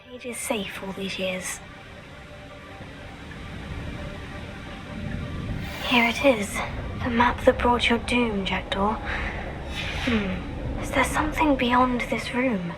Cage is safe all these years. Here it is. The map that brought your doom, Jackdaw. Is there something beyond this room?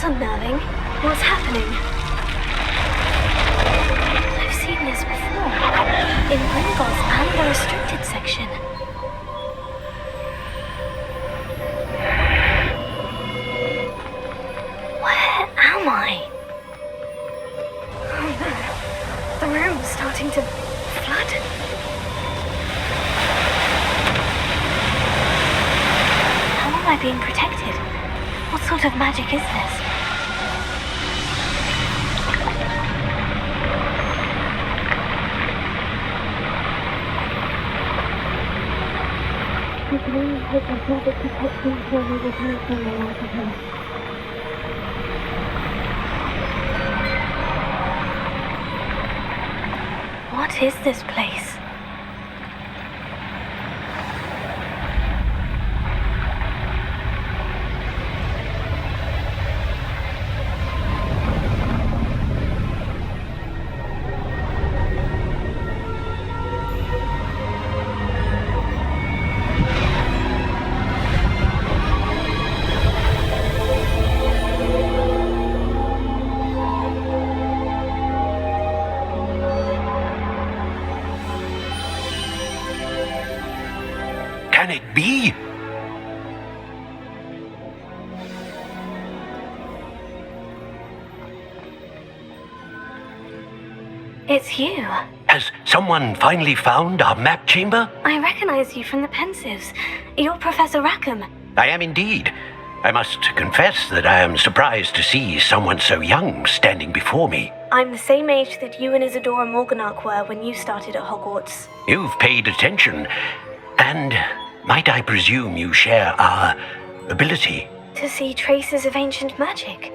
Unnerving. What's happening? I've seen this before. In Gringotts and the restricted section. Where am I? The room's starting to flood. How am I being protected? What sort of magic is this? What is this place? Can it be? It's you. Has someone finally found our map chamber? I recognize you from the Pensives. You're Professor Rackham. I am indeed. I must confess that I am surprised to see someone so young standing before me. I'm the same age that you and Isadora Morganach were when you started at Hogwarts. You've paid attention, and might I presume you share our ability? To see traces of ancient magic?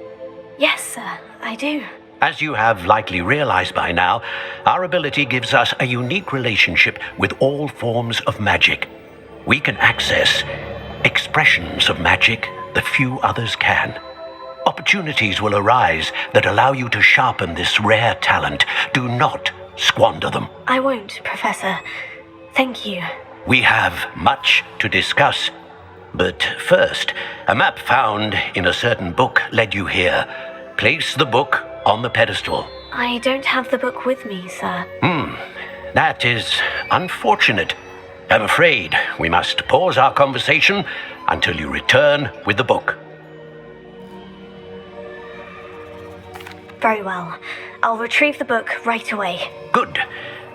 Yes, sir, I do. As you have likely realized by now, our ability gives us a unique relationship with all forms of magic. We can access expressions of magic that few others can. Opportunities will arise that allow you to sharpen this rare talent. Do not squander them. I won't, Professor. Thank you. We have much to discuss. But first, a map found in a certain book led you here. Place the book on the pedestal. I don't have the book with me, sir. That is unfortunate. I'm afraid we must pause our conversation until you return with the book. Very well. I'll retrieve the book right away. Good.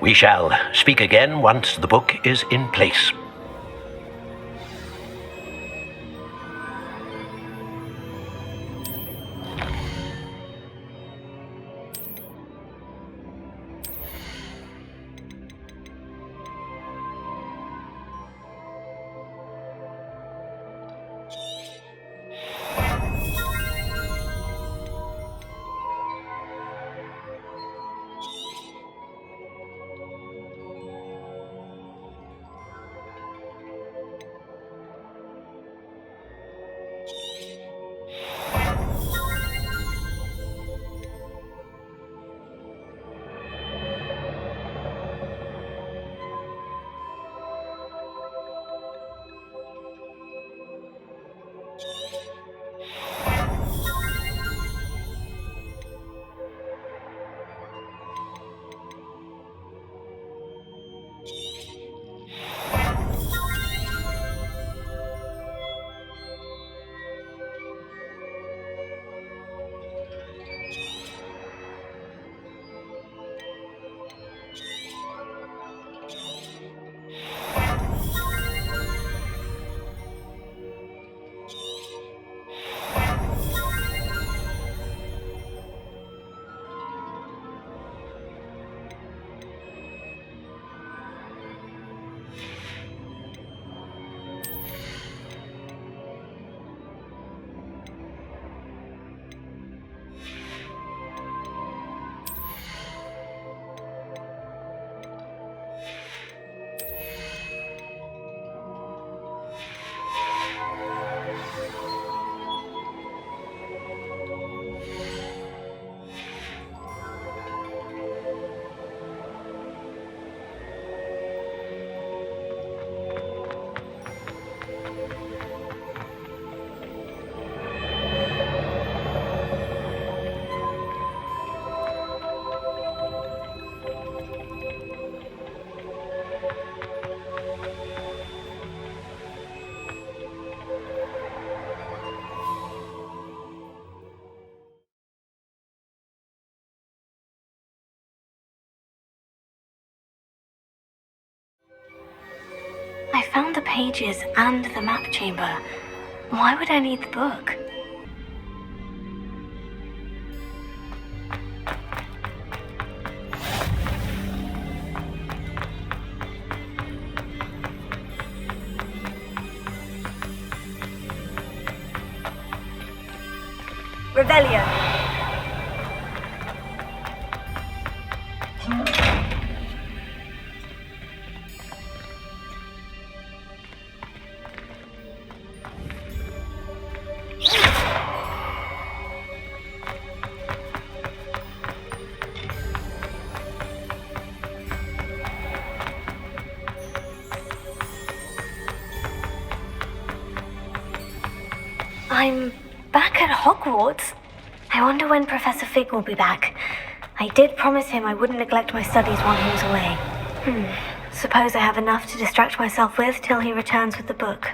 We shall speak again once the book is in place. I found the pages and the map chamber. Why would I need the book? Revelio. I'm back at Hogwarts. I wonder when Professor Fig will be back. I did promise him I wouldn't neglect my studies while he was away. Suppose I have enough to distract myself with till he returns with the book.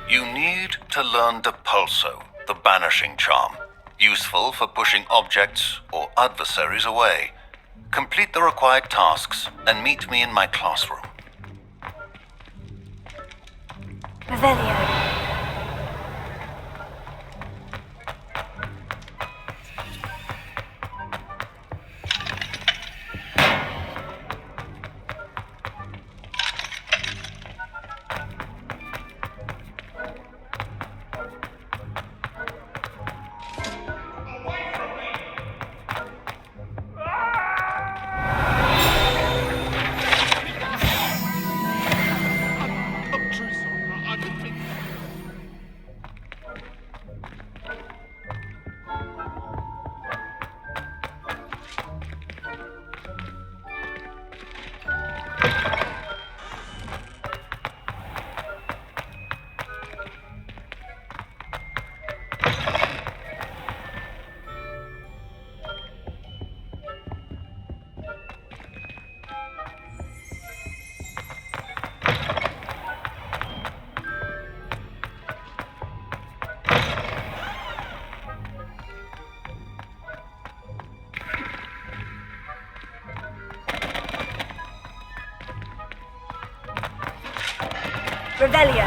You need to learn the Pulso, the banishing charm, useful for pushing objects or adversaries away. Complete the required tasks and meet me in my classroom. Revelio. Revelio.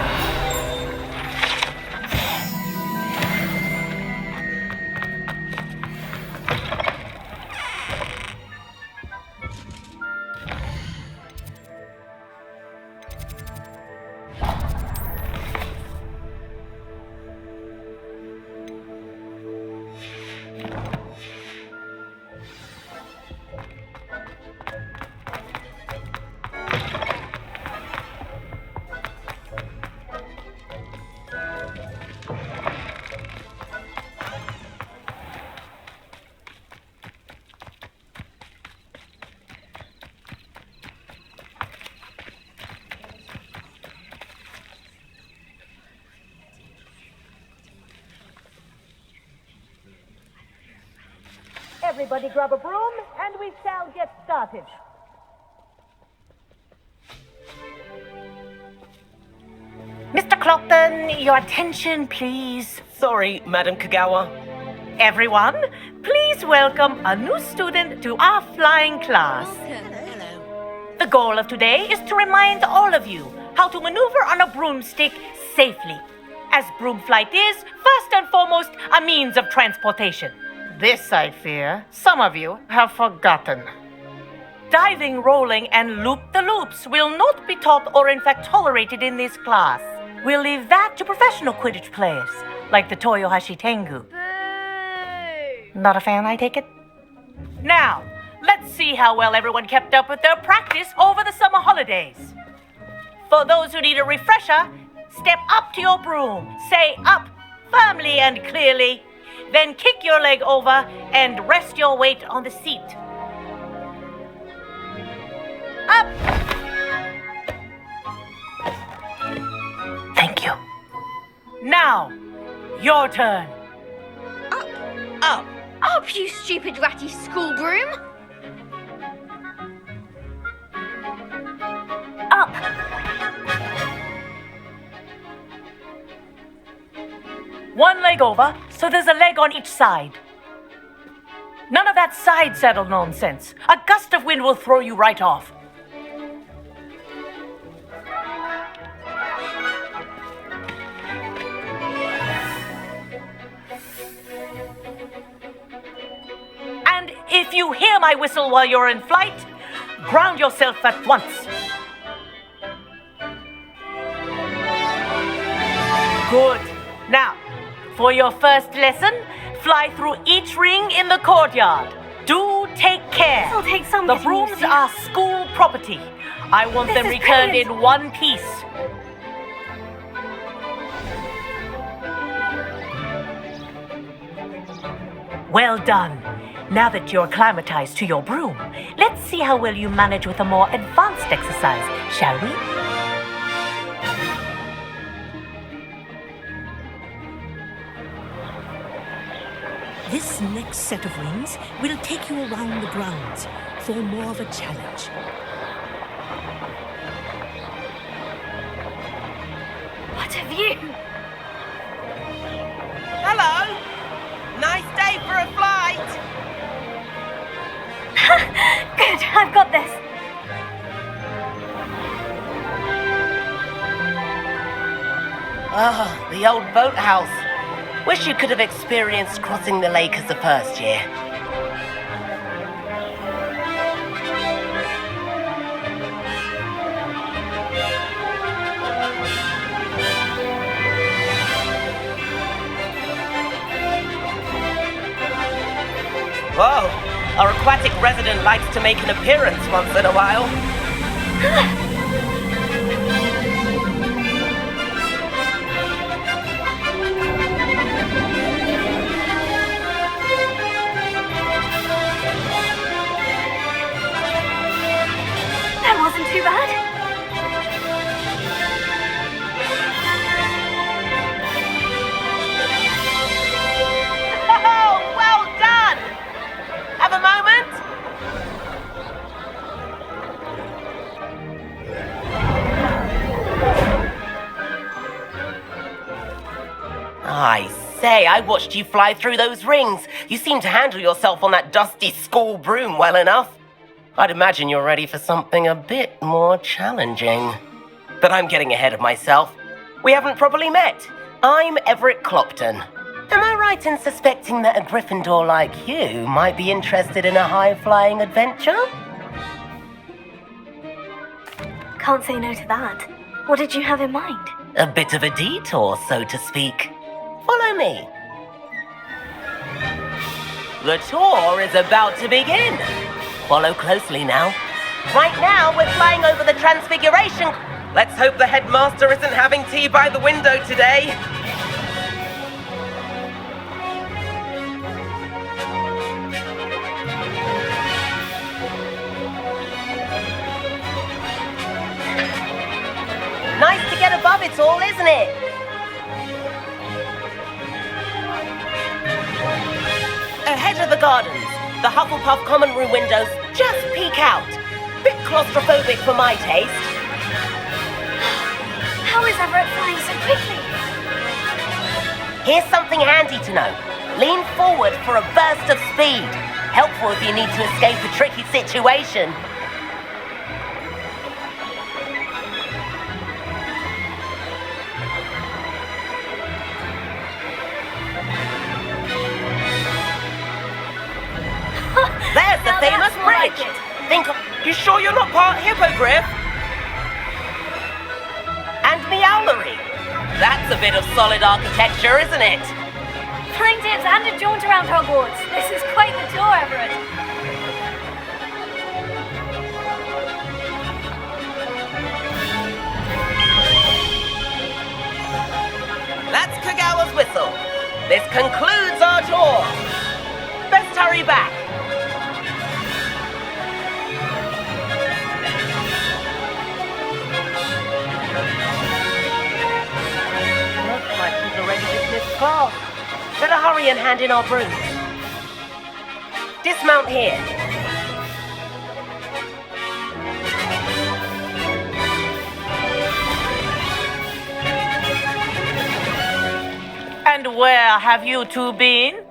Everybody grab a broom, and we shall get started. Mr. Clockton, your attention, please. Sorry, Madam Kagawa. Everyone, please welcome a new student to our flying class. The goal of today is to remind all of you how to maneuver on a broomstick safely, as broom flight is, first and foremost, a means of transportation. This, I fear, some of you have forgotten. Diving, rolling, and loop-the-loops will not be taught or in fact tolerated in this class. We'll leave that to professional Quidditch players, like the Toyohashi Tengu. Boo! Not a fan, I take it? Now, let's see how well everyone kept up with their practice over the summer holidays. For those who need a refresher, step up to your broom, say up firmly and clearly, then kick your leg over and rest your weight on the seat. Up! Thank you. Now, your turn. Up! Up, you stupid ratty school broom! Up! One leg over, so there's a leg on each side. None of that side saddle nonsense. A gust of wind will throw you right off. And if you hear my whistle while you're in flight, ground yourself at once. Good. Now, for your first lesson, fly through each ring in the courtyard. Do take care. This'll take some The getting used brooms to. are school property. I want This them is returned brilliant. in one piece. Well done. Now that you're acclimatized to your broom, let's see how well you manage with a more advanced exercise, shall we? This next set of rings will take you around the grounds for more of a challenge. What a view! Hello! Nice day for a flight! Good, I've got this. Ah, the old boathouse. Wish you could have experienced crossing the lake as the first year. Whoa, our aquatic resident likes to make an appearance once in a while. That wasn't too bad. Oh, well done! Have a moment? I say, I watched you fly through those rings. You seem to handle yourself on that dusty school broom well enough. I'd imagine you're ready for something a bit more challenging. But I'm getting ahead of myself. We haven't properly met. I'm Everett Clopton. Am I right in suspecting that a Gryffindor like you might be interested in a high-flying adventure? Can't say no to that. What did you have in mind? A bit of a detour, so to speak. Follow me. The tour is about to begin. Follow closely now. Right now, we're flying over the Transfiguration. Let's hope the headmaster isn't having tea by the window today. Nice to get above it all, isn't it? Ahead of the gardens, the Hufflepuff common room windows just peek out. Bit claustrophobic for my taste. How is Everett flying so quickly? Here's something handy to know. Lean forward for a burst of speed. Helpful if you need to escape a tricky situation. There's the Now famous that's more like bridge. it. Think of... You sure you're not part hippogriff? And meowlery. That's a bit of solid architecture, isn't it? Flying dips and a jaunt around Hogwarts. This is quite the tour, Everett. That's Kagawa's whistle. This concludes our tour. Best hurry back. Looks like she's already dismissed class. Better hurry and hand in our brooms. Dismount here. And where have you two been?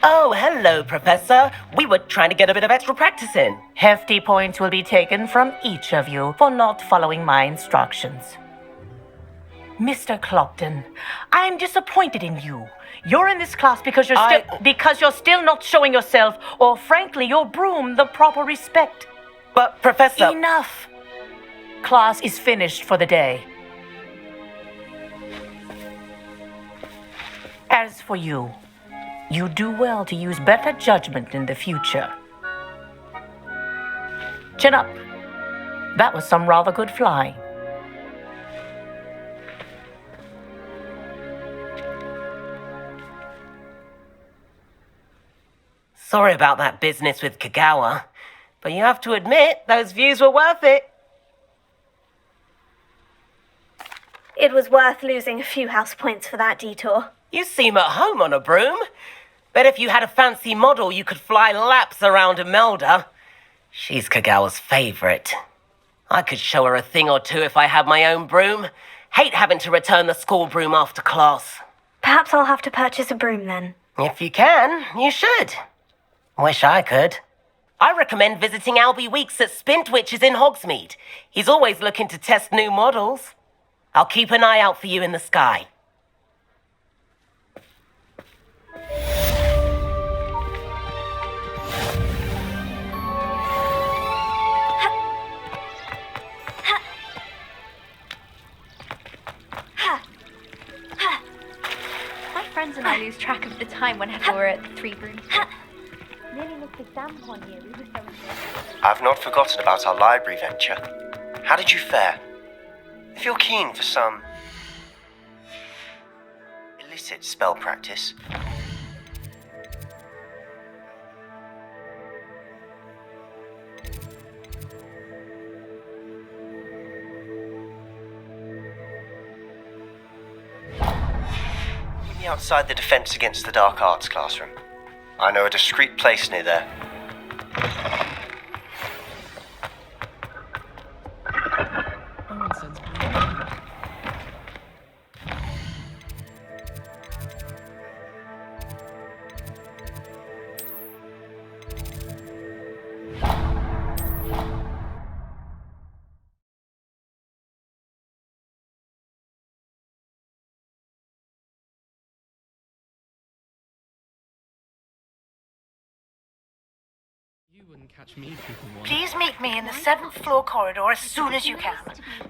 Oh, hello, Professor. We were trying to get a bit of extra practice in. Hefty points will be taken from each of you for not following my instructions. Mr. Clopton, I'm disappointed in you. You're in this class because you're still not showing yourself, or frankly, your broom the proper respect. But, Professor... Enough. Class is finished for the day. As for you, you do well to use better judgment in the future. Chin up. That was some rather good flying. Sorry about that business with Kagawa, but you have to admit, those views were worth it. It was worth losing a few house points for that detour. You seem at home on a broom. Bet if you had a fancy model, you could fly laps around Imelda. She's Kagawa's favorite. I could show her a thing or two if I had my own broom. Hate having to return the school broom after class. Perhaps I'll have to purchase a broom then. If you can, you should. Wish I could. I recommend visiting Albie Weeks at Spintwitches in Hogsmeade. He's always looking to test new models. I'll keep an eye out for you in the sky. My friends and I lose track of the time whenever we're at the Three Brooms. Nearly looked exam one year. We were so I've not forgotten about our library venture. How did you fare? If you're keen for some illicit spell practice. Meet me outside the Defense Against the Dark Arts classroom. I know a discreet place near there. Please meet me in the 7th floor corridor as soon as you can.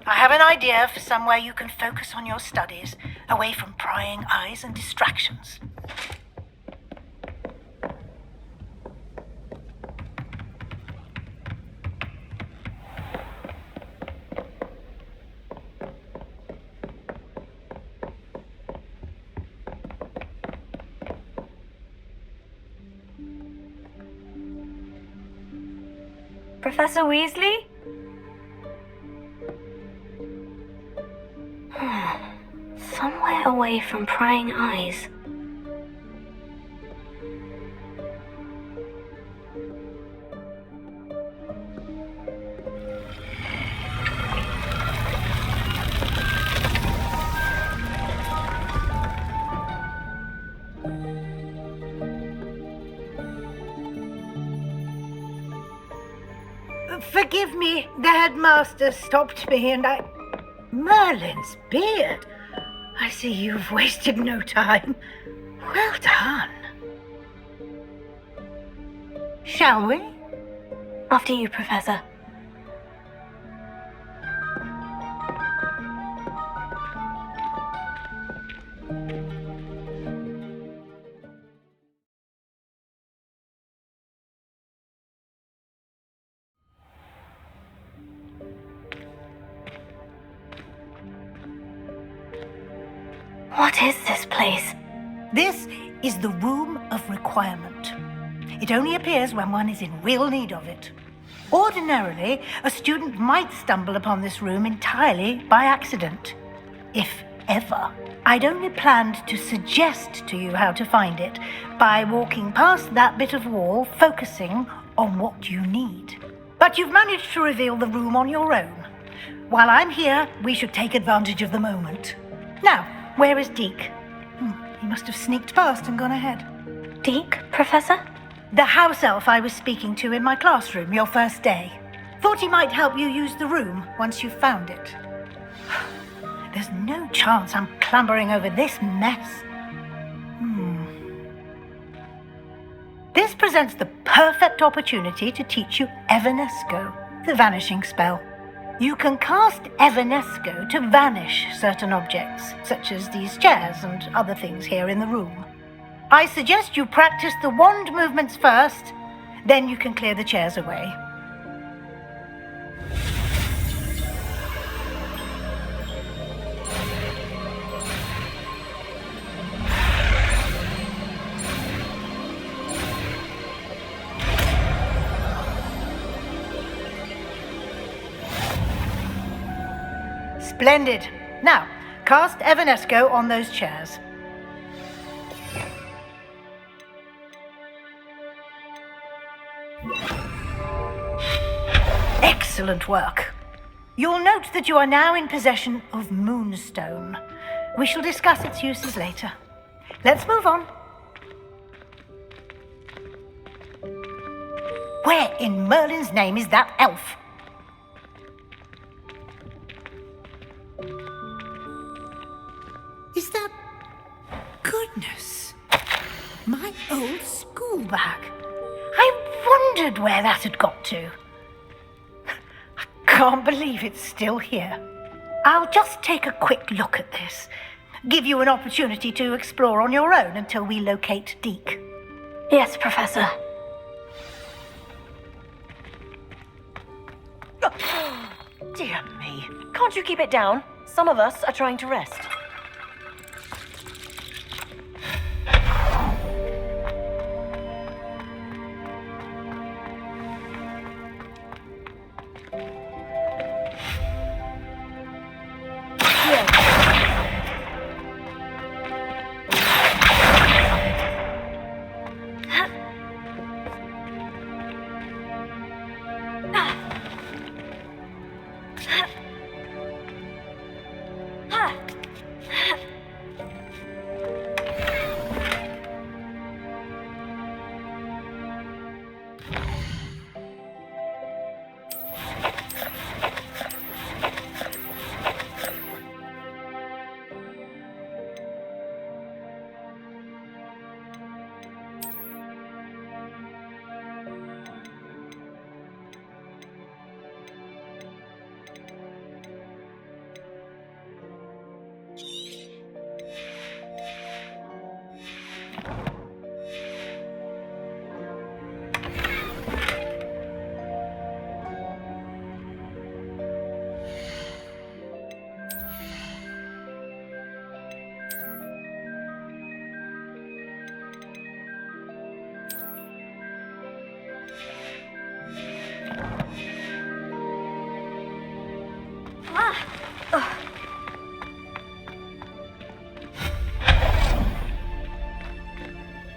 I have an idea for somewhere you can focus on your studies, away from prying eyes and distractions. Professor Weasley? Somewhere away from prying eyes. Forgive me, the headmaster stopped me and I... Merlin's beard! I see you've wasted no time. Well done. Shall we? After you, Professor. What is this place? This is the Room of Requirement. It only appears when one is in real need of it. Ordinarily, a student might stumble upon this room entirely by accident, if ever. I'd only planned to suggest to you how to find it by walking past that bit of wall, focusing on what you need. But you've managed to reveal the room on your own. While I'm here, we should take advantage of the moment. Now, where is Deke? He must have sneaked past and gone ahead. Deke, Professor? The house elf I was speaking to in my classroom your first day. Thought he might help you use the room once you've found it. There's no chance I'm clambering over this mess. This presents the perfect opportunity to teach you Evanesco, the vanishing spell. You can cast Evanesco to vanish certain objects, such as these chairs and other things here in the room. I suggest you practice the wand movements first, then you can clear the chairs away. Splendid. Now, cast Evanesco on those chairs. Excellent work. You'll note that you are now in possession of Moonstone. We shall discuss its uses later. Let's move on. Where in Merlin's name is that elf? Is that... Goodness. My old school bag. I wondered where that had got to. I can't believe it's still here. I'll just take a quick look at this. Give you an opportunity to explore on your own until we locate Deke. Yes, Professor. Dear me. Can't you keep it down? Some of us are trying to rest.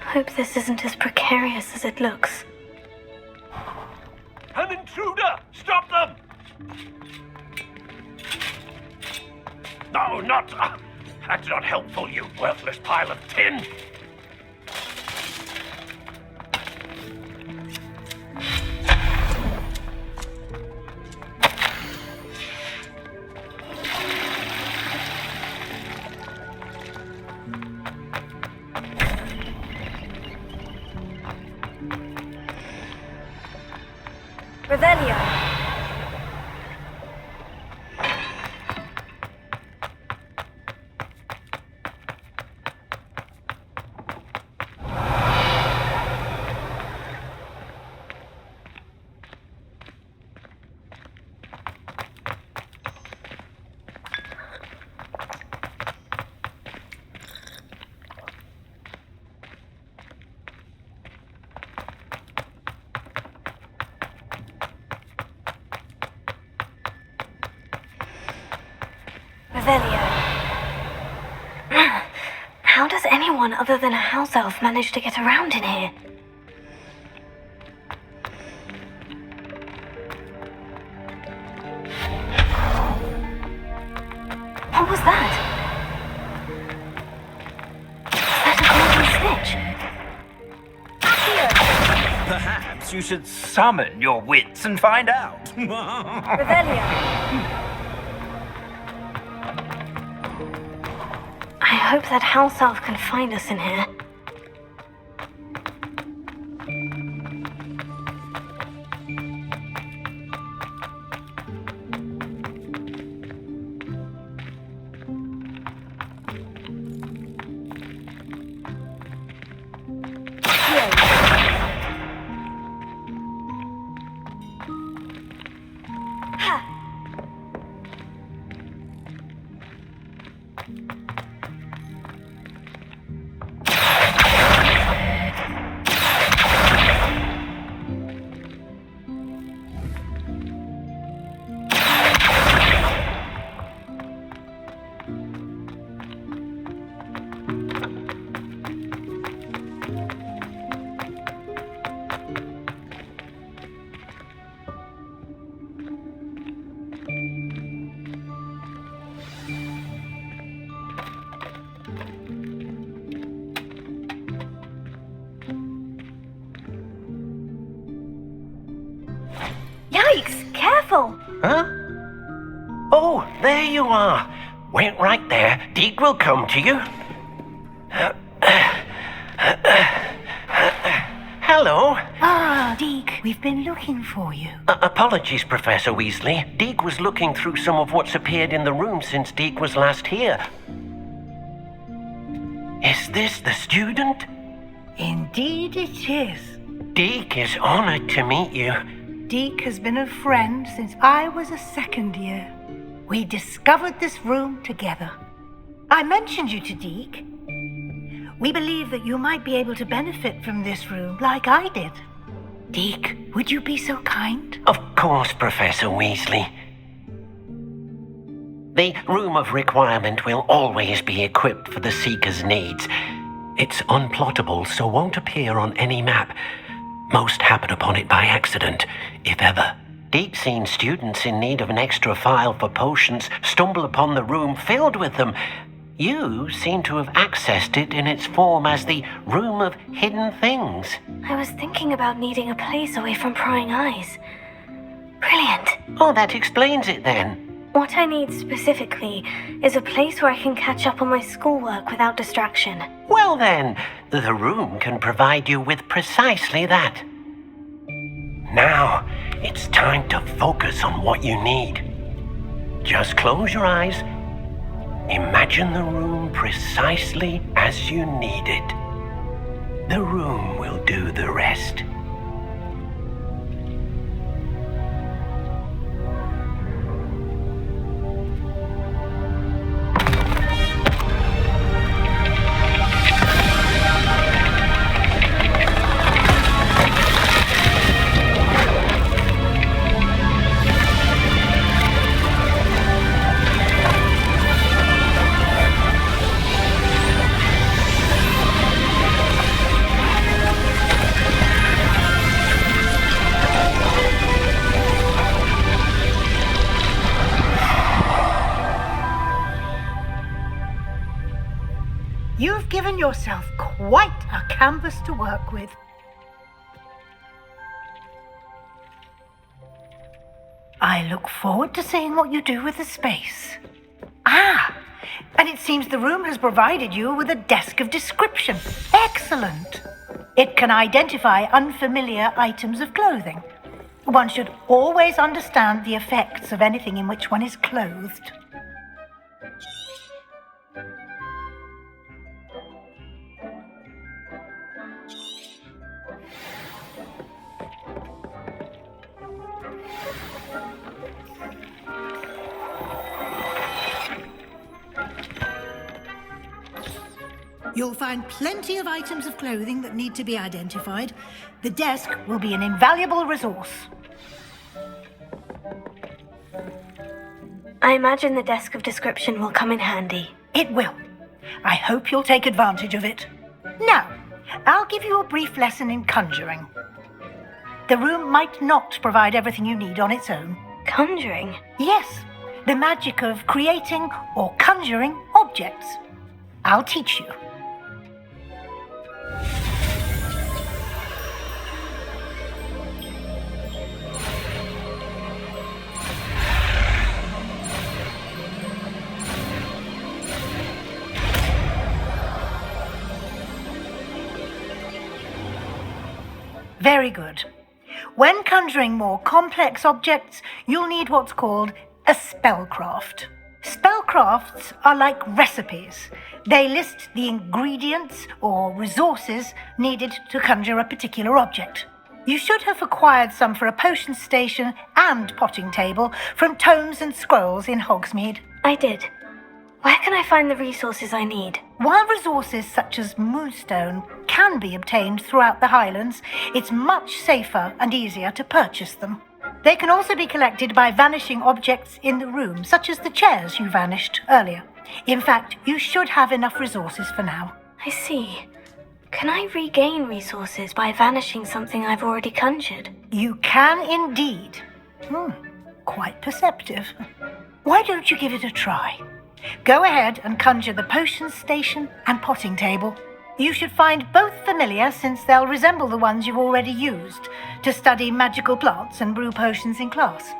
Hope this isn't as precarious as it looks. An intruder! Stop them! No, not... that's not helpful, you worthless pile of tin! Revelio! How does anyone other than a house elf manage to get around in here? What was that? Is that a golden snitch? Perhaps you should summon your wits and find out. Revelio. I hope that house elf can find us in here. Yikes! Careful! Huh? Oh, there you are. Wait right there. Deke will come to you. Hello. Ah, Deke, we've been looking for you. Apologies, Professor Weasley. Deke was looking through some of what's appeared in the room since Deke was last here. Is this the student? Indeed it is. Deke is honored to meet you. Deke has been a friend since I was a second year. We discovered this room together. I mentioned you to Deke. We believe that you might be able to benefit from this room like I did. Deke, would you be so kind? Of course, Professor Weasley. The Room of Requirement will always be equipped for the Seeker's needs. It's unplottable, so won't appear on any map. Most happen upon it by accident, if ever. Deke's seen students in need of an extra file for potions stumble upon the room filled with them. You seem to have accessed it in its form as the Room of Hidden Things. I was thinking about needing a place away from prying eyes. Brilliant. Oh, that explains it then. What I need specifically is a place where I can catch up on my schoolwork without distraction. Well then, the room can provide you with precisely that. Now, it's time to focus on what you need. Just close your eyes. Imagine the room precisely as you need it. The room will do the rest. yourself quite a canvas to work with. I look forward to seeing what you do with the space. Ah, and it seems the room has provided you with a desk of description. Excellent. It can identify unfamiliar items of clothing. One should always understand the effects of anything in which one is clothed. You'll find plenty of items of clothing that need to be identified. The desk will be an invaluable resource. I imagine the desk of description will come in handy. It will. I hope you'll take advantage of it. Now, I'll give you a brief lesson in conjuring. The room might not provide everything you need on its own. Conjuring? Yes, the magic of creating or conjuring objects. I'll teach you. Very good. When conjuring more complex objects, you'll need what's called a spellcraft. Spellcrafts are like recipes. They list the ingredients or resources needed to conjure a particular object. You should have acquired some for a potion station and potting table from tomes and scrolls in Hogsmeade. I did. Where can I find the resources I need? While resources such as moonstone can be obtained throughout the Highlands, it's much safer and easier to purchase them. They can also be collected by vanishing objects in the room, such as the chairs you vanished earlier. In fact, you should have enough resources for now. I see. Can I regain resources by vanishing something I've already conjured? You can indeed. Quite perceptive. Why don't you give it a try? Go ahead and conjure the potion station and potting table. You should find both familiar, since they'll resemble the ones you've already used to study magical plants and brew potions in class.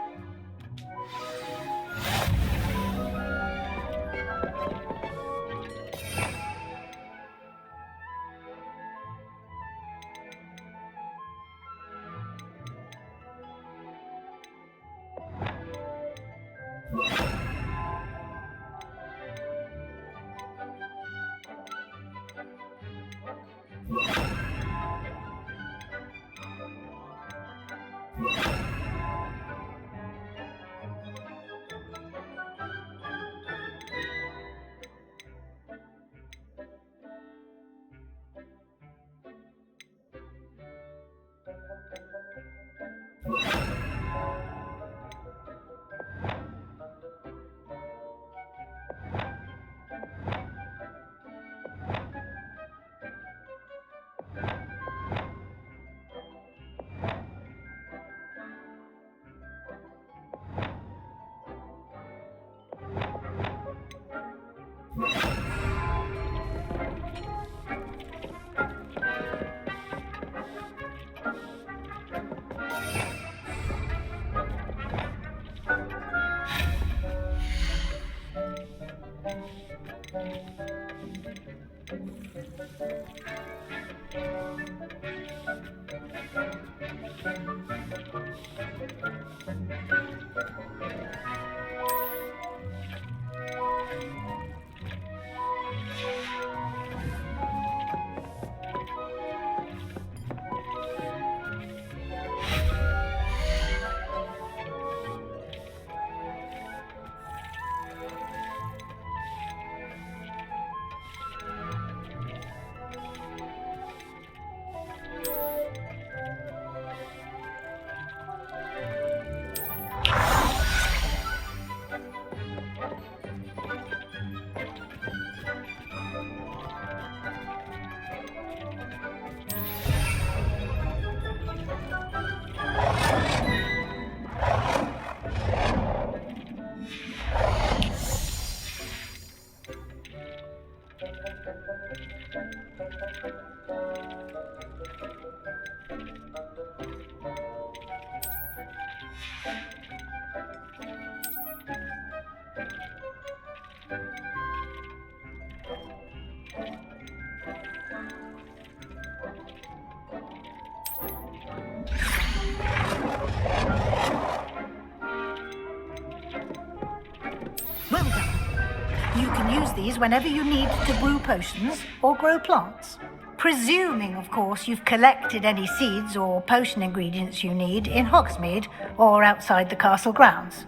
can use these whenever you need to brew potions or grow plants. Presuming, of course, you've collected any seeds or potion ingredients you need in Hogsmeade or outside the castle grounds.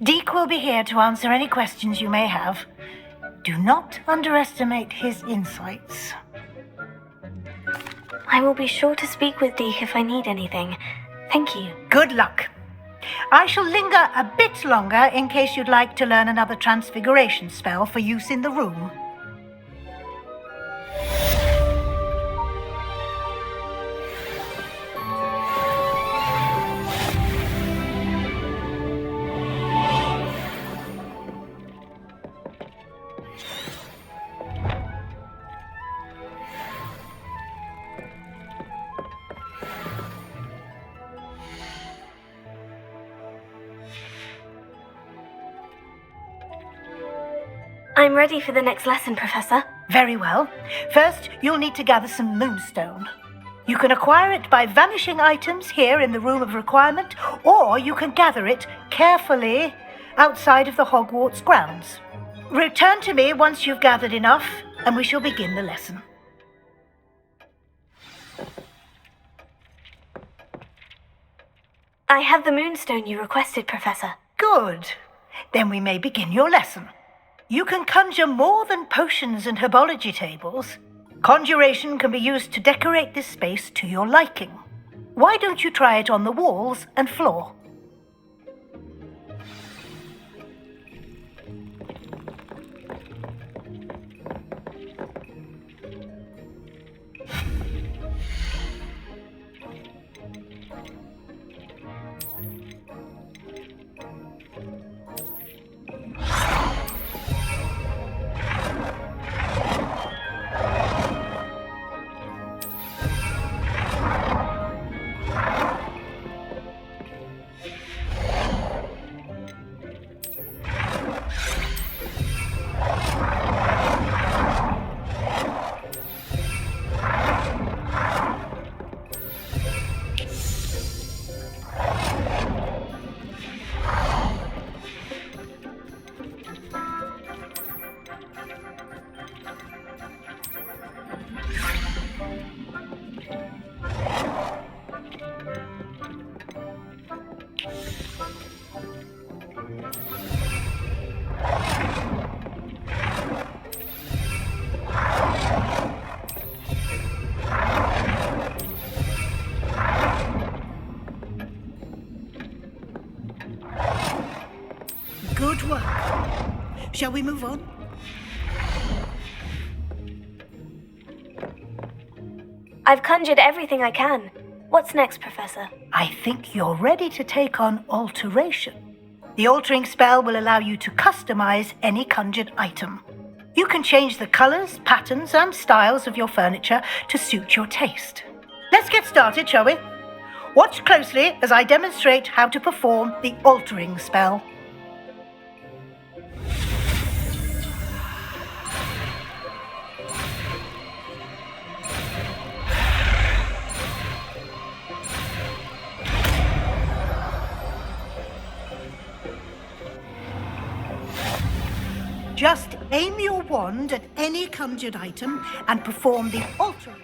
Deke will be here to answer any questions you may have. Do not underestimate his insights. I will be sure to speak with Deke if I need anything. Thank you. Good luck. I shall linger a bit longer in case you'd like to learn another transfiguration spell for use in the room. I'm ready for the next lesson, Professor. Very well. First, you'll need to gather some moonstone. You can acquire it by vanishing items here in the Room of Requirement, or you can gather it carefully outside of the Hogwarts grounds. Return to me once you've gathered enough, and we shall begin the lesson. I have the moonstone you requested, Professor. Good. Then we may begin your lesson. You can conjure more than potions and herbology tables. Conjuration can be used to decorate this space to your liking. Why don't you try it on the walls and floor? Good work. Shall we move on? I've conjured everything I can. What's next, Professor? I think you're ready to take on alteration. The altering spell will allow you to customize any conjured item. You can change the colors, patterns, and styles of your furniture to suit your taste. Let's get started, shall we? Watch closely as I demonstrate how to perform the altering spell. Just aim your wand at any conjured item and perform the altering.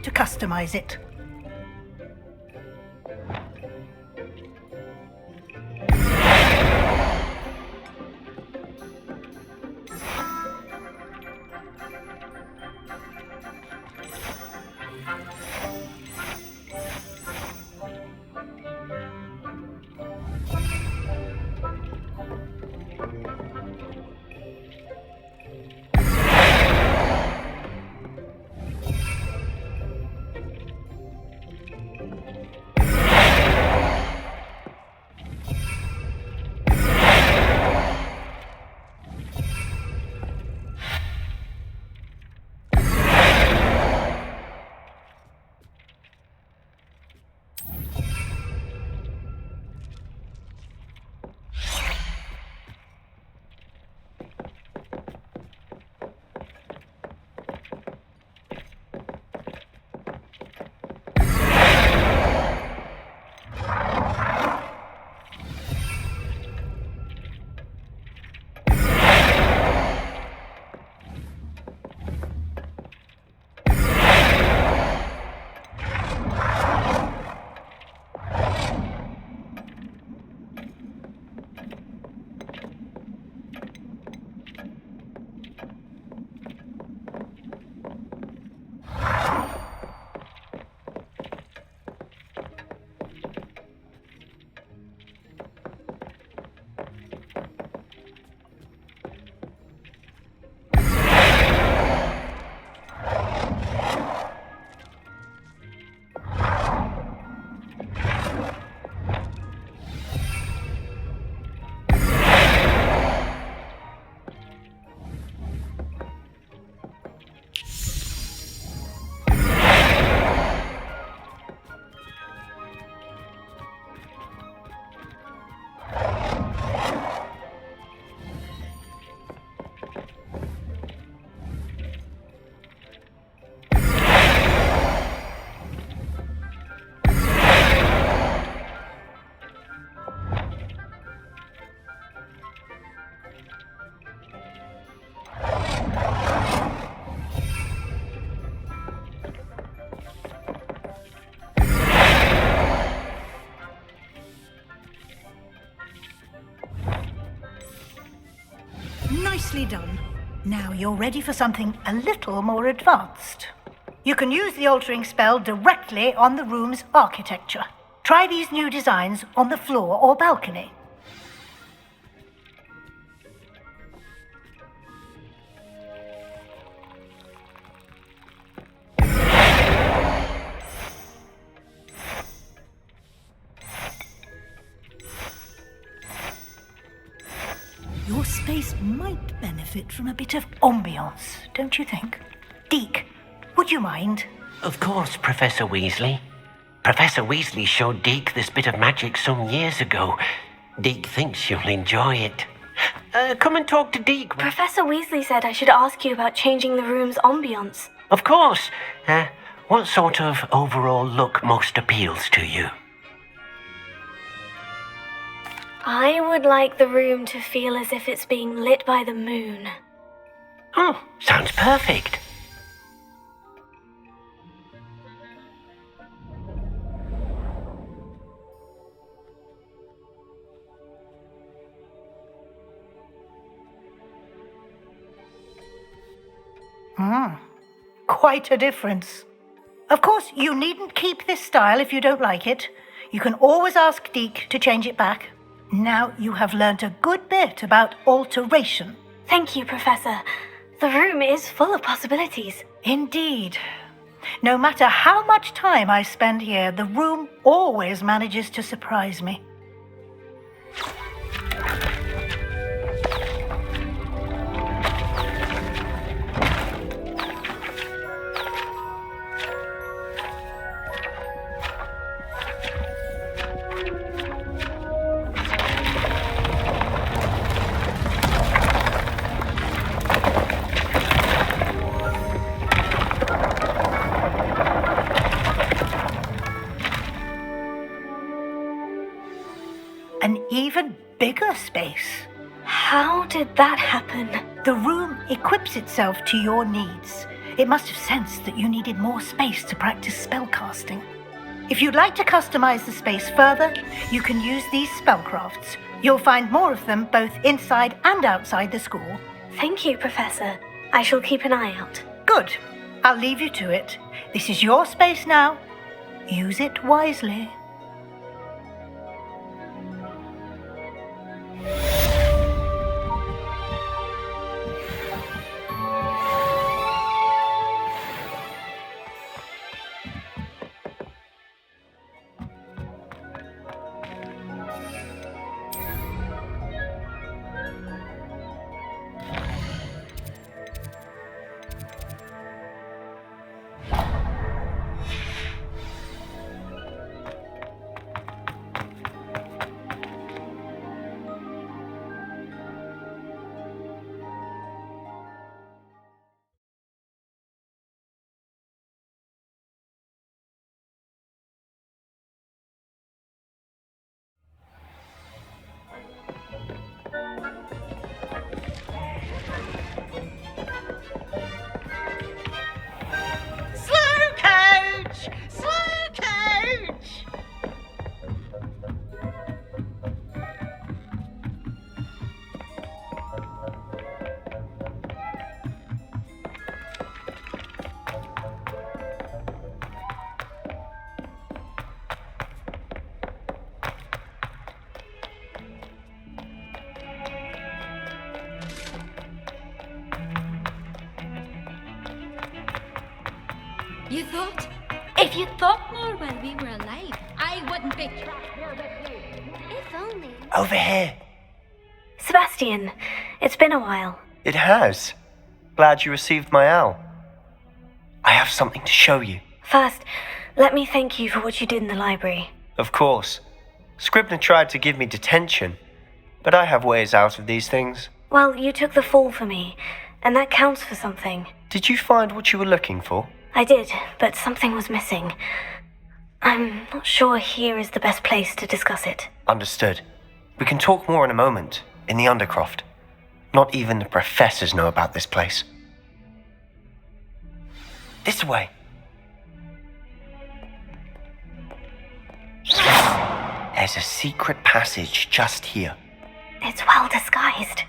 To customize it. Now you're ready for something a little more advanced. You can use the altering spell directly on the room's architecture. Try these new designs on the floor or balcony. Your space might benefit from a bit of ambiance, don't you think? Deke, would you mind? Of course, Professor Weasley. Professor Weasley showed Deke this bit of magic some years ago. Deke thinks you'll enjoy it. Come and talk to Deke. Professor Weasley said I should ask you about changing the room's ambience. Of course. What sort of overall look most appeals to you? I would like the room to feel as if it's being lit by the moon. Oh, sounds perfect. Quite a difference. Of course, you needn't keep this style if you don't like it. You can always ask Deke to change it back. Now you have learnt a good bit about alteration. Thank you, Professor. The room is full of possibilities. Indeed. No matter how much time I spend here, the room always manages to surprise me. An even bigger space. How did that happen? The room equips itself to your needs. It must have sensed that you needed more space to practice spellcasting. If you'd like to customize the space further, you can use these spellcrafts. You'll find more of them both inside and outside the school. Thank you, Professor. I shall keep an eye out. Good. I'll leave you to it. This is your space now. Use it wisely. You thought? If you thought more while we were alive, I wouldn't be trapped here with you. If only. Over here. Sebastian, it's been a while. It has. Glad you received my owl. I have something to show you. First, let me thank you for what you did in the library. Of course. Scribner tried to give me detention, but I have ways out of these things. Well, you took the fall for me, and that counts for something. Did you find what you were looking for? I did, but something was missing. I'm not sure here is the best place to discuss it. Understood. We can talk more in a moment, in the Undercroft. Not even the professors know about this place. This way. There's a secret passage just here. It's well disguised.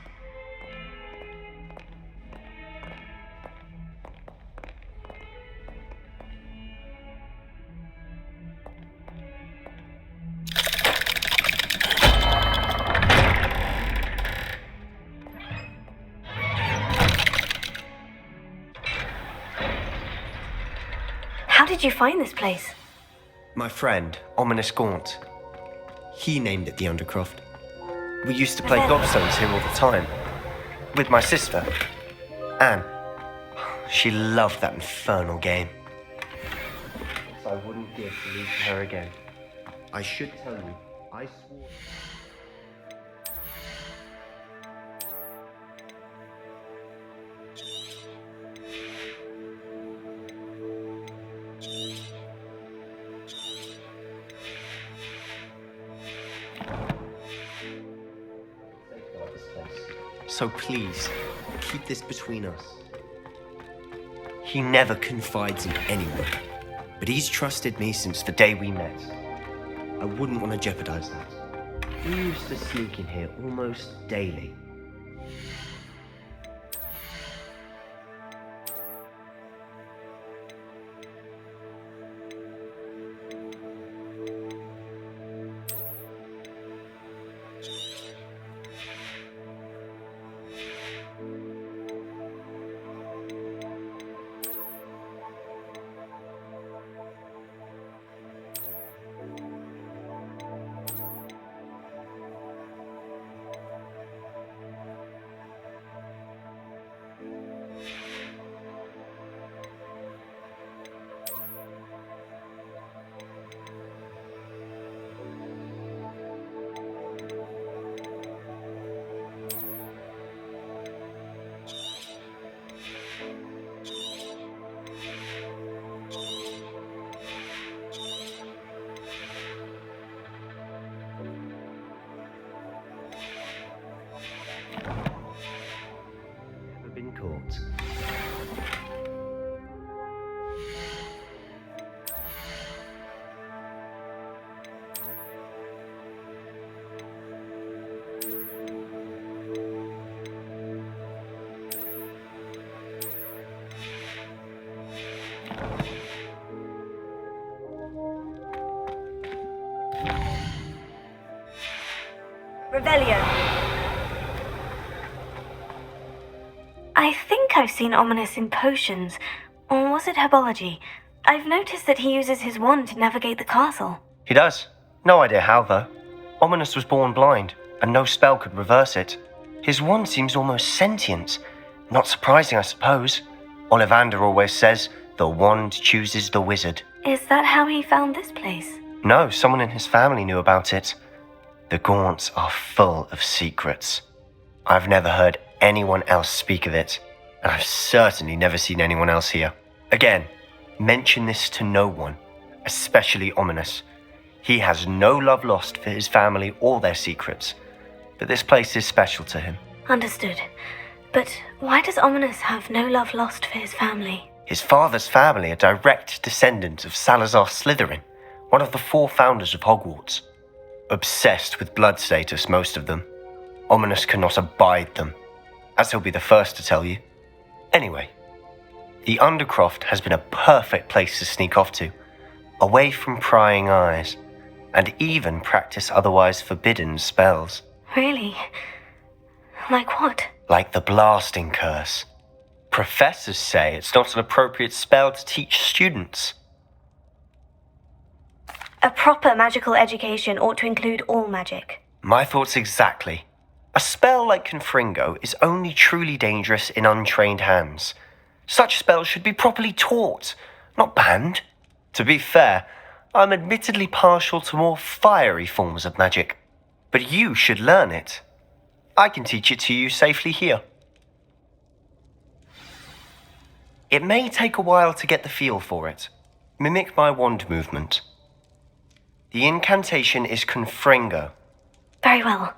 How did you find this place? My friend, Ominous Gaunt. He named it the Undercroft. We used to play gobstones here all the time. With my sister, Anne. She loved that infernal game. I wouldn't give to lose to her again. I should tell you, I swore... So please, keep this between us. He never confides in anyone, but he's trusted me since the day we met. I wouldn't want to jeopardize that. We used to sneak in here almost daily. Been caught. Revelio. I think I've seen Ominous in potions, or was it herbology? I've noticed that he uses his wand to navigate the castle. He does. No idea how, though. Ominous was born blind, and no spell could reverse it. His wand seems almost sentient. Not surprising, I suppose. Ollivander always says, the wand chooses the wizard. Is that how he found this place? No, someone in his family knew about it. The Gaunts are full of secrets. I've never heard anyone else speak of it, and I've certainly never seen anyone else here. Again, mention this to no one, especially Ominous. He has no love lost for his family or their secrets, but this place is special to him. Understood. But why does Ominous have no love lost for his family? His father's family are direct descendants of Salazar Slytherin, one of the 4 founders of Hogwarts. Obsessed with blood status, most of them. Ominous cannot abide them, as he'll be the first to tell you. Anyway, the Undercroft has been a perfect place to sneak off to, away from prying eyes, and even practice otherwise forbidden spells. Really? Like what? Like the blasting curse. Professors say it's not an appropriate spell to teach students. A proper magical education ought to include all magic. My thoughts exactly. A spell like Confringo is only truly dangerous in untrained hands. Such spells should be properly taught, not banned. To be fair, I'm admittedly partial to more fiery forms of magic, but you should learn it. I can teach it to you safely here. It may take a while to get the feel for it. Mimic my wand movement. The incantation is Confringo. Very well.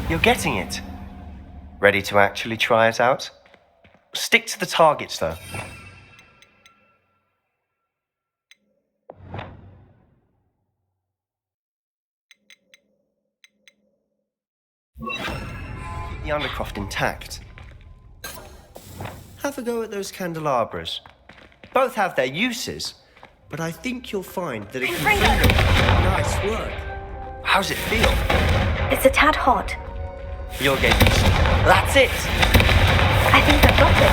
You're getting it. Ready to actually try it out? Stick to the targets, though. The Undercroft intact. Have a go at those candelabras. Both have their uses, but I think you'll find that it can... Nice work. How's it feel? It's a tad hot. You'll get used to it. That's it. I think I've got it.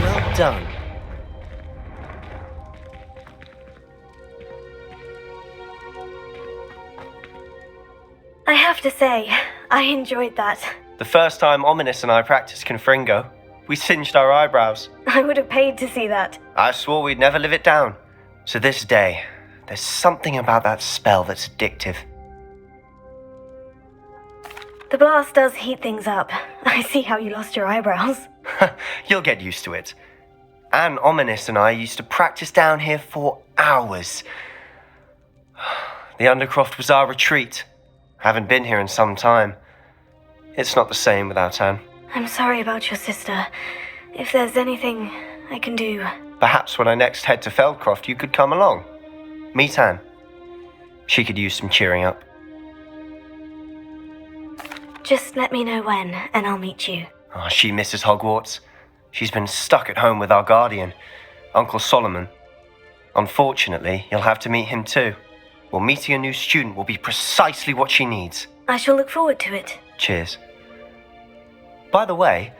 Well done. I have to say, I enjoyed that. The first time Ominous and I practiced Confringo, we singed our eyebrows. I would have paid to see that. I swore we'd never live it down. To this day, there's something about that spell that's addictive. The blast does heat things up. I see how you lost your eyebrows. You'll get used to it. And Ominous and I used to practice down here for hours. The Undercroft was our retreat. Haven't been here in some time. It's not the same without Anne. I'm sorry about your sister. If there's anything I can do... Perhaps when I next head to Feldcroft, you could come along. Meet Anne. She could use some cheering up. Just let me know when, and I'll meet you. Oh, she misses Hogwarts. She's been stuck at home with our guardian, Uncle Solomon. Unfortunately, you'll have to meet him too. Well, meeting a new student will be precisely what she needs. I shall look forward to it. Cheers. By the way,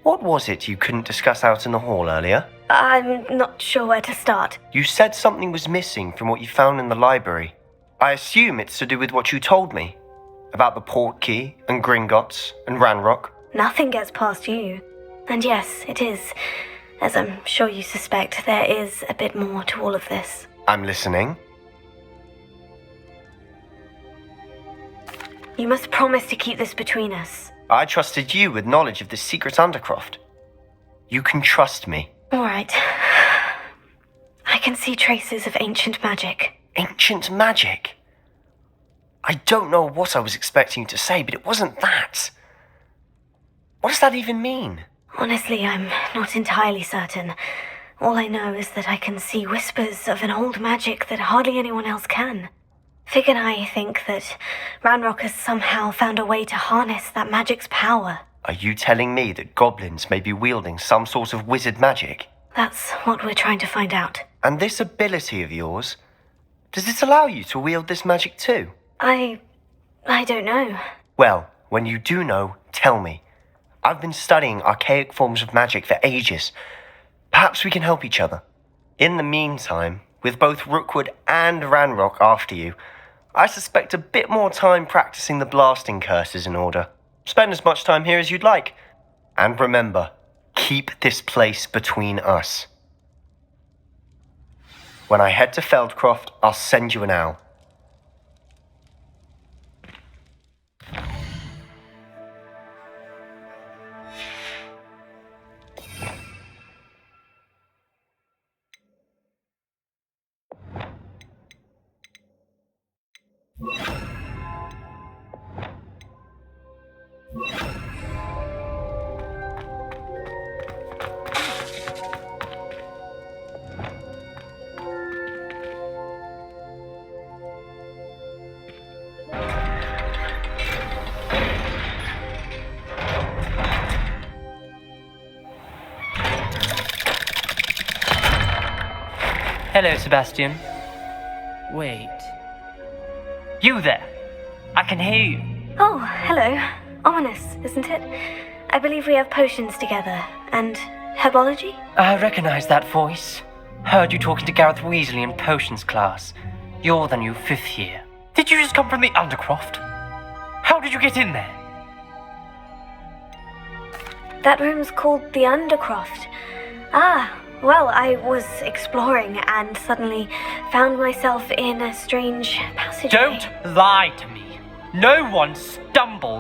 what was it you couldn't discuss out in the hall earlier? I'm not sure where to start. You said something was missing from what you found in the library. I assume it's to do with what you told me. About the Portkey and Gringotts and Ranrock. Nothing gets past you. And yes, it is. As I'm sure you suspect, there is a bit more to all of this. I'm listening. You must promise to keep this between us. I trusted you with knowledge of the secret Undercroft. You can trust me. All right. I can see traces of ancient magic. Ancient magic? I don't know what I was expecting you to say, but it wasn't that. What does that even mean? Honestly, I'm not entirely certain. All I know is that I can see whispers of an old magic that hardly anyone else can. Fig and I think that Ranrock has somehow found a way to harness that magic's power. Are you telling me that goblins may be wielding some sort of wizard magic? That's what we're trying to find out. And this ability of yours, does it allow you to wield this magic too? I don't know. Well, when you do know, tell me. I've been studying archaic forms of magic for ages. Perhaps we can help each other. In the meantime, with both Rookwood and Ranrock after you, I suspect a bit more time practicing the blasting curse is in order. Spend as much time here as you'd like. And remember, keep this place between us. When I head to Feldcroft, I'll send you an owl. Hello, Sebastian. Wait. You there! I can hear you. Oh, hello. Ominous, isn't it? I believe we have potions together. And herbology? I recognize that voice. Heard you talking to Gareth Weasley in potions class. You're the new 5th year. Did you just come from the Undercroft? How did you get in there? That room's called the Undercroft. Ah, well, I was exploring and suddenly found myself in a strange passageway. Don't lie to me. No one stumbles